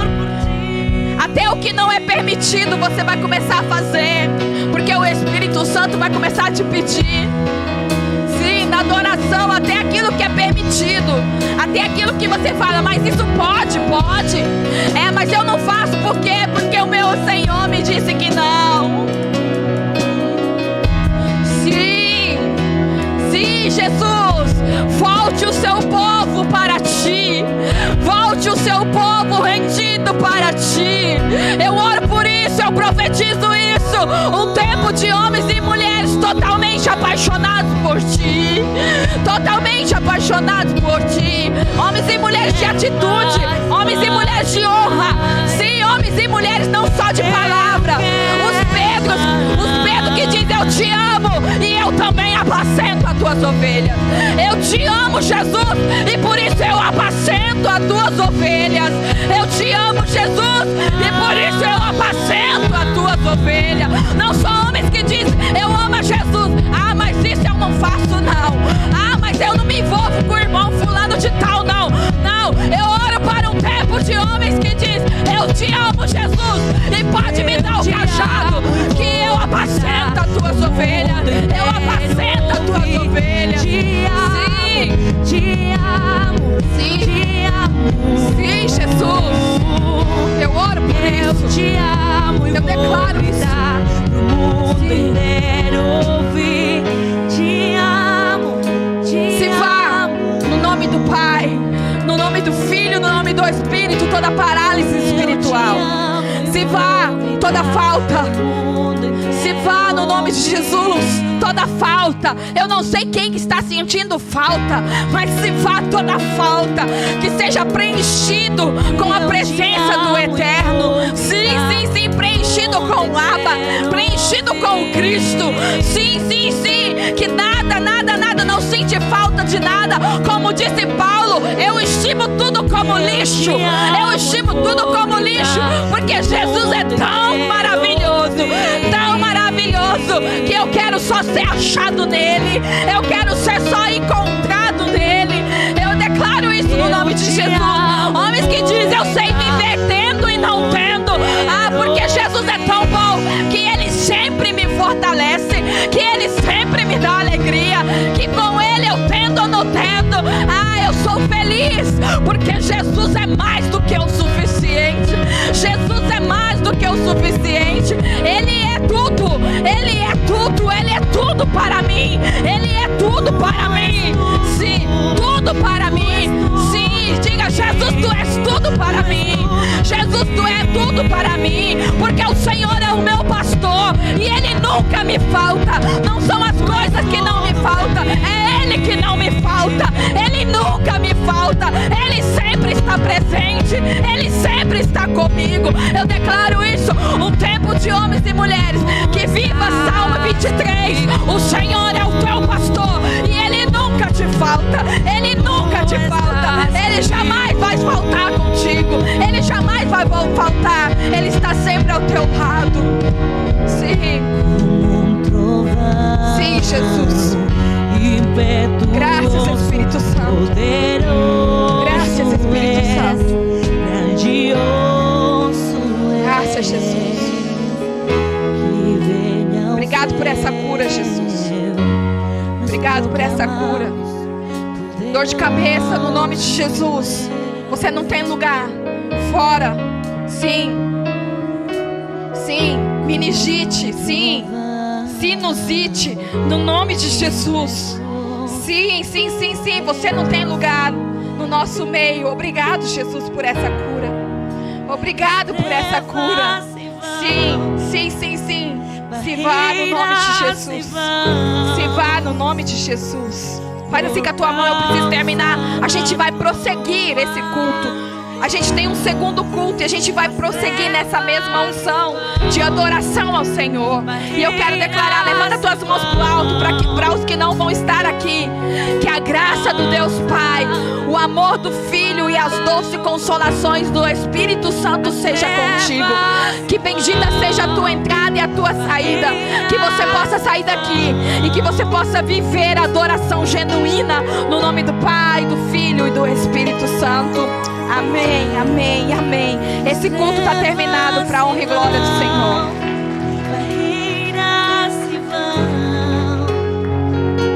até o que não é permitido você vai começar a fazer, porque o Espírito Santo vai começar a te pedir. Sim, na adoração, até aquilo que é permitido, até aquilo que você fala, mas isso pode. É, mas eu não faço, por quê? Porque o meu Senhor me disse que não. Sim, Jesus, volte o seu povo para ti. Volte o seu povo rendido para ti. Eu oro por isso, eu profetizo isso. Um tempo de homens e mulheres totalmente apaixonados por ti. Totalmente apaixonados por ti. Homens e mulheres de atitude. Homens e mulheres de honra. Sim, homens e mulheres não só de palavra. Os Pedros que dizem eu te amo e eu também apacento as tuas ovelhas. Eu te amo, Jesus, e por isso eu apacento as tuas ovelhas. Eu te amo, Jesus, e por isso eu apacento as tuas ovelhas. Não são homens que dizem eu amo a Jesus. Ah, mas isso eu não faço não. Ah, mas eu não me envolvo com o irmão fulano de tal, não. Não, eu oro para um tempo de homens que dizem eu te amo, Jesus, e pode me dar o cajado que eu apacento as tuas ovelhas. Eu apacento as tuas ovelhas. Sim,
Te amo.
sim,
Te amo.
sim, Jesus. Eu oro por
Eu
isso.
te amo.
Eu declaro isso.
Pro mundo inteiro ouvir. Te amo.
Se vá no nome do Pai, no nome do Filho, no nome do Espírito, toda parálise espiritual. Se vá toda falta. Se vá no nome de Jesus, toda falta. Eu não sei quem que está sentindo falta, mas se vá toda falta, que seja preenchido com a presença do Eterno. Sim, sim, sim, preenchido com o Abba, preenchido com o Cristo. Sim, sim, sim, que nada, não sente falta de nada. Como disse Paulo, eu estimo tudo como lixo. Eu estimo tudo como lixo, porque Jesus é tão maravilhoso, que eu quero só ser achado nele. Eu quero ser só encontrado nele. Eu declaro isso no nome de Jesus. Homens que dizem eu sei viver tendo e não tendo. Ah, porque Jesus é tão bom que ele sempre me fortalece, que ele sempre me dá alegria, que com ele eu tendo ou não tendo, ah, eu sou feliz, porque Jesus é mais do que o suficiente. Jesus é mais do que o suficiente. Ele é tudo, ele é tudo, ele é tudo para mim. Ele é tudo para mim. Sim, tudo para mim. Sim, diga Jesus, tu és tudo para mim. Jesus, tu és tudo para mim, porque o Senhor é o meu pastor e ele nunca me falta. Não são as coisas que não me faltam, é ele que não me falta. Ele nunca me falta. Ele sempre está presente, ele sempre está comigo. Eu declaro isso, um tempo de homens e mulheres que viva Salmo 23. O Senhor é o teu pastor e ele nunca te falta. Ele nunca te falta. Ele jamais vai faltar contigo. Ele jamais vai faltar. Ele está sempre ao teu lado. Sim. Sim, Jesus. Graças, Espírito Santo. Graças, Espírito Santo. Graças, Jesus. Obrigado por essa cura, Jesus. obrigado por essa cura. Dor de cabeça, no nome de Jesus. Você não tem lugar. Fora. Sim. Sim. Meningite. Sim. Sinusite. No nome de Jesus. Sim, sim, sim, sim. Você não tem lugar no nosso meio. Obrigado, Jesus, por essa cura. Obrigado por essa cura. Sim, sim, sim, sim. Se vá no nome de Jesus. Se vá no nome de Jesus. Faz assim com a tua mão, eu preciso terminar. A gente vai prosseguir esse culto. A gente tem um segundo culto e a gente vai prosseguir nessa mesma unção de adoração ao Senhor. E eu quero declarar, levanta tuas mãos para o alto, para os que não vão estar aqui, que a graça do Deus Pai, o amor do Filho e as doces consolações do Espírito Santo seja contigo. Que bendita seja a tua entrada e a tua saída. Que você possa sair daqui e que você possa viver a adoração genuína no nome do Pai, do Filho e do Espírito Santo. Amém, amém, amém. Esse culto está terminado para a honra e glória do Senhor.